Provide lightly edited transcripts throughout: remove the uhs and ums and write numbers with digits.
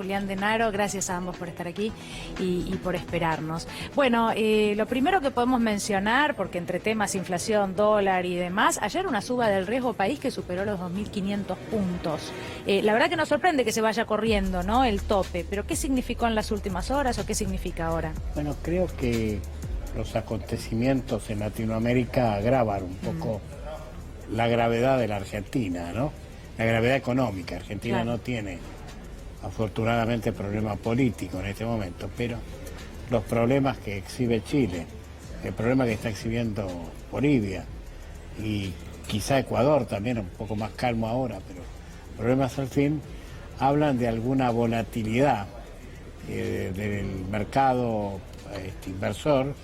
Julián Denaro, gracias a ambos por estar aquí y por esperarnos. Bueno, lo primero que podemos mencionar, porque entre temas, inflación, dólar y demás, ayer una suba del riesgo país que superó los 2.500 puntos. La verdad que nos sorprende que se vaya corriendo, ¿no?, el tope, pero ¿qué significó en las últimas horas o qué significa ahora? Bueno, creo que los acontecimientos en Latinoamérica agravan un poco la gravedad de la Argentina, ¿no? La gravedad económica. Argentina Claro. no tiene, afortunadamente, problema político en este momento, pero los problemas que exhibe Chile, el problema que está exhibiendo Bolivia y quizá Ecuador también, un poco más calmo ahora, pero problemas al fin, hablan de alguna volatilidad del mercado inversor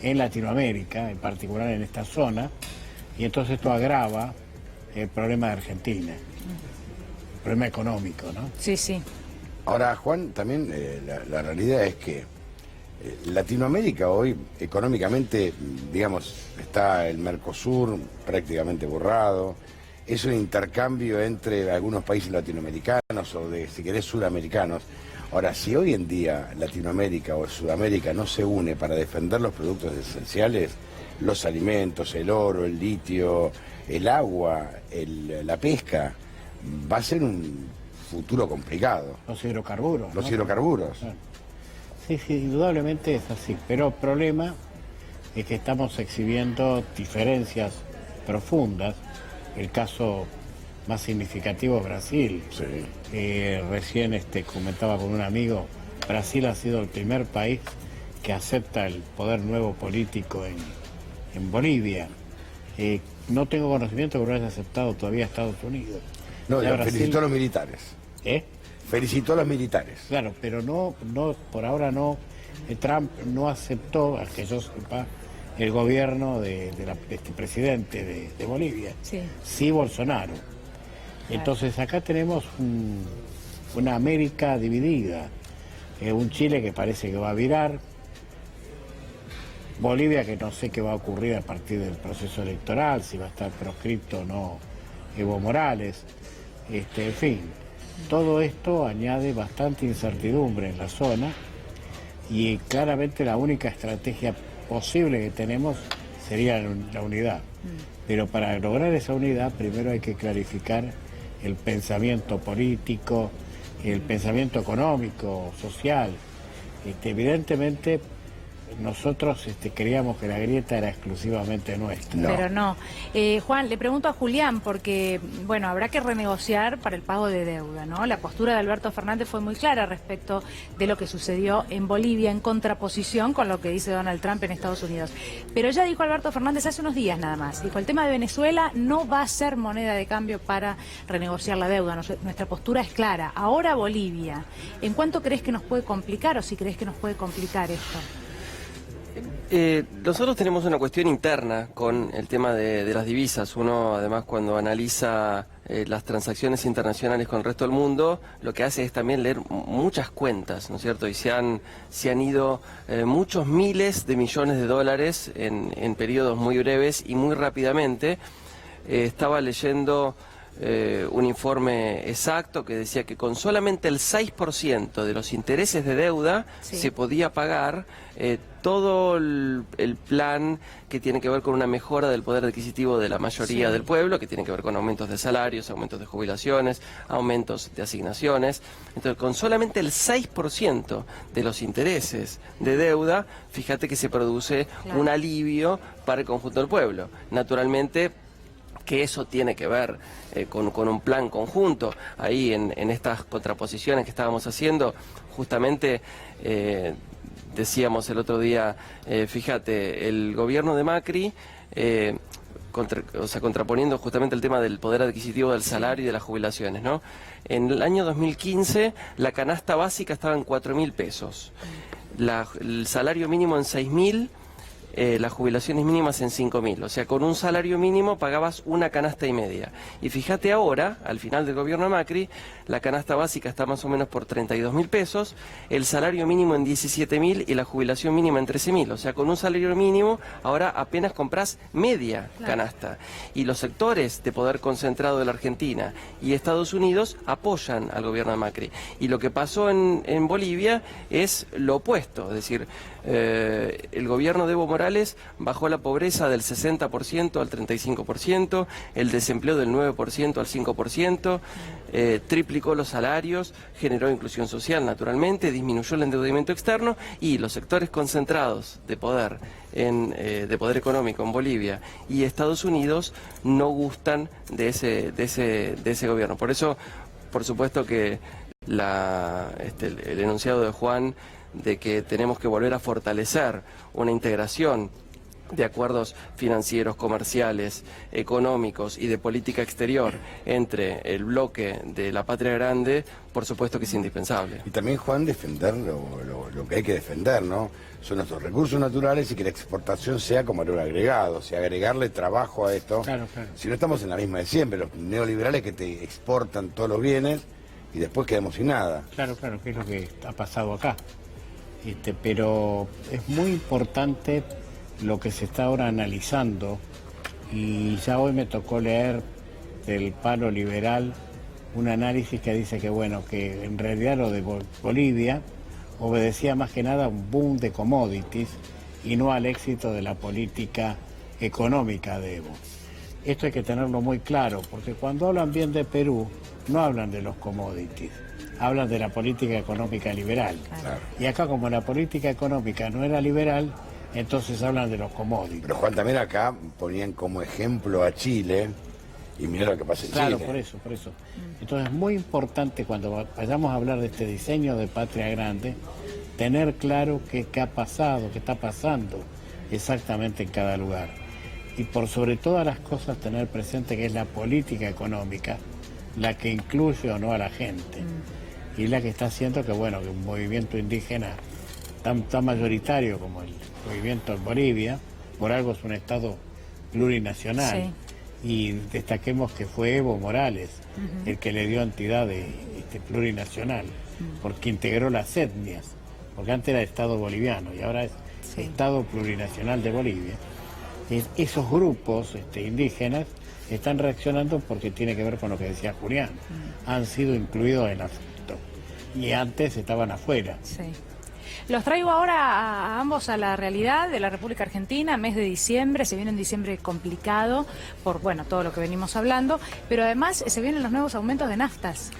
en Latinoamérica, en particular en esta zona, y entonces esto agrava el problema de Argentina, el problema económico, ¿no? Sí, sí. Ahora, Juan, también la realidad es que Latinoamérica hoy, económicamente, digamos, está el Mercosur prácticamente borrado, es un intercambio entre algunos países latinoamericanos o de, si querés, sudamericanos. Ahora, si hoy en día Latinoamérica o Sudamérica no se une para defender los productos esenciales, los alimentos, el oro, el litio, el agua, la pesca, va a ser un futuro complicado. Los hidrocarburos. Los ¿no? hidrocarburos. Sí, sí, indudablemente es así, pero el problema es que estamos exhibiendo diferencias profundas. El caso más significativo es Brasil. Sí. Recién comentaba con un amigo, Brasil ha sido el primer país que acepta el poder nuevo político en Bolivia. No tengo conocimiento que lo haya aceptado todavía Estados Unidos. No, Ya Brasil... felicitó a los militares. ¿Eh? Felicitó a los militares. Claro, pero no, por ahora no. Trump no aceptó, a que yo sepa, el gobierno de este presidente de Bolivia. Sí. Sí, Bolsonaro. Entonces acá tenemos una América dividida, un Chile que parece que va a virar, Bolivia que no sé qué va a ocurrir a partir del proceso electoral, si va a estar proscripto o no Evo Morales, en fin, todo esto añade bastante incertidumbre en la zona y claramente la única estrategia posible que tenemos sería la unidad. Pero para lograr esa unidad primero hay que clarificar el pensamiento político, el pensamiento económico, social. Evidentemente nosotros creíamos que la grieta era exclusivamente nuestra. No. Pero no. Juan, le pregunto a Julián, porque, bueno, habrá que renegociar para el pago de deuda, ¿no? La postura de Alberto Fernández fue muy clara respecto de lo que sucedió en Bolivia, en contraposición con lo que dice Donald Trump en Estados Unidos. Pero ya dijo Alberto Fernández hace unos días nada más, dijo, el tema de Venezuela no va a ser moneda de cambio para renegociar la deuda. Nuestra postura es clara. Ahora Bolivia, ¿en cuánto crees que nos puede complicar o si crees que nos puede complicar esto? Nosotros tenemos una cuestión interna con el tema de las divisas. Uno, además, cuando analiza las transacciones internacionales con el resto del mundo, lo que hace es también leer muchas cuentas, ¿no es cierto? Y se han ido muchos miles de millones de dólares en periodos muy breves y muy rápidamente. Estaba leyendo un informe exacto que decía que con solamente el 6% de los intereses de deuda se podía pagar todo el plan que tiene que ver con una mejora del poder adquisitivo de la mayoría del pueblo, que tiene que ver con aumentos de salarios, aumentos de jubilaciones, aumentos de asignaciones. Entonces, con solamente el 6% de los intereses de deuda, fíjate que se produce un alivio para el conjunto del pueblo. Naturalmente, que eso tiene que ver con un plan conjunto. Ahí en estas contraposiciones que estábamos haciendo, justamente decíamos el otro día, fíjate, el gobierno de Macri, contraponiendo justamente el tema del poder adquisitivo del salario y de las jubilaciones, ¿no? En el año 2015 la canasta básica estaba en 4.000 pesos, el salario mínimo en 6.000, las jubilaciones mínimas en 5.000. O sea, con un salario mínimo pagabas una canasta y media. Y fíjate ahora, al final del gobierno de Macri, la canasta básica está más o menos por 32.000 pesos, el salario mínimo en 17.000 y la jubilación mínima en 13.000. O sea, con un salario mínimo ahora apenas compras media canasta. Y los sectores de poder concentrado de la Argentina y Estados Unidos apoyan al gobierno de Macri. Y lo que pasó en Bolivia es lo opuesto, es decir, el gobierno de Evo Morales bajó la pobreza del 60% al 35%, el desempleo del 9% al 5%, triplicó los salarios, generó inclusión social naturalmente, disminuyó el endeudamiento externo y los sectores concentrados de poder, de poder económico en Bolivia y Estados Unidos no gustan de ese gobierno. Por eso, por supuesto que el enunciado de Juan de que tenemos que volver a fortalecer una integración de acuerdos financieros, comerciales, económicos y de política exterior entre el bloque de la patria grande, por supuesto que es indispensable. Y también, Juan, defender lo que hay que defender, ¿no? Son nuestros recursos naturales y que la exportación sea como valor agregado, o sea, agregarle trabajo a esto. Claro, claro. Si no estamos en la misma de siempre, los neoliberales que te exportan todos los bienes y después quedamos sin nada. Claro, claro, que es lo que ha pasado acá. Pero es muy importante lo que se está ahora analizando, y ya hoy me tocó leer del palo liberal un análisis que dice que bueno, que en realidad lo de Bolivia obedecía más que nada a un boom de commodities y no al éxito de la política económica de Evo. Esto hay que tenerlo muy claro, porque cuando hablan bien de Perú, no hablan de los commodities, hablan de la política económica liberal. Claro. Y acá, como la política económica no era liberal, entonces hablan de los commodities. Pero, Juan, también acá ponían como ejemplo a Chile y mira lo que pasa en Claro, Chile. por eso. Entonces es muy importante, cuando vayamos a hablar de este diseño de patria grande, tener claro qué ha pasado, qué está pasando exactamente en cada lugar. Y por sobre todas las cosas tener presente que es la política económica la que incluye o no a la gente. Y la que está haciendo que, bueno, que un movimiento indígena tan mayoritario como el movimiento en Bolivia, por algo es un Estado plurinacional. Sí. Y destaquemos que fue Evo Morales el que le dio entidad de plurinacional, porque integró las etnias, porque antes era Estado boliviano y ahora es Estado plurinacional de Bolivia. Esos grupos indígenas están reaccionando porque tiene que ver con lo que decía Julián. Han sido incluidos en el asunto y antes estaban afuera. Sí. Los traigo ahora a ambos a la realidad de la República Argentina, mes de diciembre, se viene un diciembre complicado por, bueno, todo lo que venimos hablando, pero además se vienen los nuevos aumentos de naftas.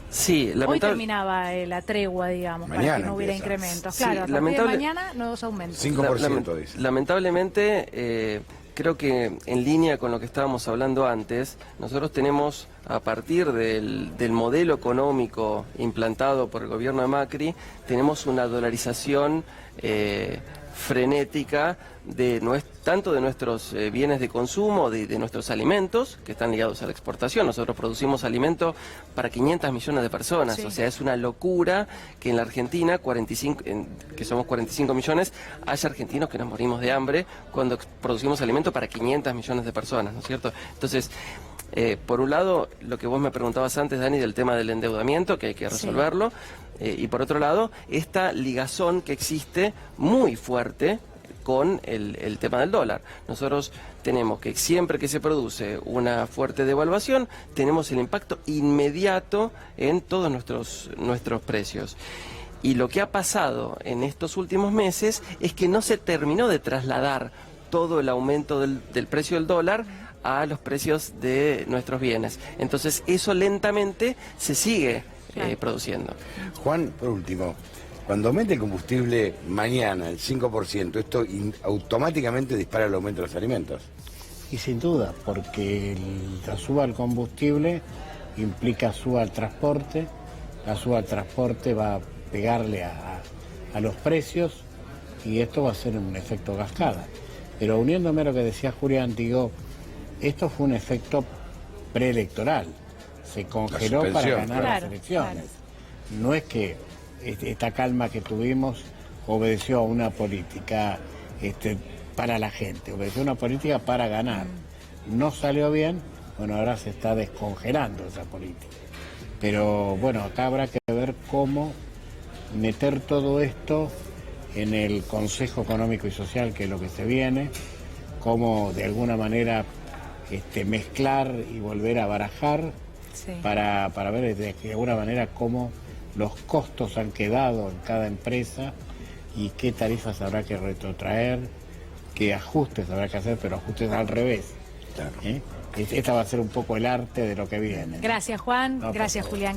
Sí, hoy terminaba la tregua, digamos, mañana para que no hubiera incrementos. Claro, a partir de mañana nuevos aumentos. 5% dice. Lamentablemente, creo que en línea con lo que estábamos hablando antes, nosotros tenemos, a partir del modelo económico implantado por el gobierno de Macri, tenemos una dolarización frenética tanto de nuestros bienes de consumo, de nuestros alimentos, que están ligados a la exportación. Nosotros producimos alimento para 500 millones de personas, o sea, es una locura que en la Argentina, que somos 45 millones, haya argentinos que nos morimos de hambre cuando producimos alimento para 500 millones de personas, ¿no es cierto? Entonces, por un lado, lo que vos me preguntabas antes, Dani, del tema del endeudamiento, que hay que resolverlo, y por otro lado, esta ligazón que existe muy fuerte con el tema del dólar. Nosotros tenemos que siempre que se produce una fuerte devaluación, tenemos el impacto inmediato en todos nuestros precios. Y lo que ha pasado en estos últimos meses es que no se terminó de trasladar todo el aumento del precio del dólar a los precios de nuestros bienes. Entonces eso lentamente se sigue produciendo. Juan, por último, cuando aumente el combustible mañana el 5%, ¿esto automáticamente dispara el aumento de los alimentos? Y sin duda, porque la suba al combustible implica suba al transporte, la suba al transporte va a pegarle a los precios y esto va a ser un efecto cascada. Pero uniéndome a lo que decía Julián, digo, esto fue un efecto preelectoral, se congeló para ganar las elecciones. No es que esta calma que tuvimos obedeció a una política para la gente, porque es una política para ganar. No salió bien, bueno, ahora se está descongelando esa política. Pero bueno, acá habrá que ver cómo meter todo esto en el Consejo Económico y Social, que es lo que se viene, cómo de alguna manera mezclar y volver a barajar para ver de alguna manera cómo los costos han quedado en cada empresa y qué tarifas habrá que retrotraer, qué ajustes habrá que hacer, pero ajustes al revés. Claro. Esta va a ser un poco el arte de lo que viene. Gracias, Juan. No, Gracias, Julián.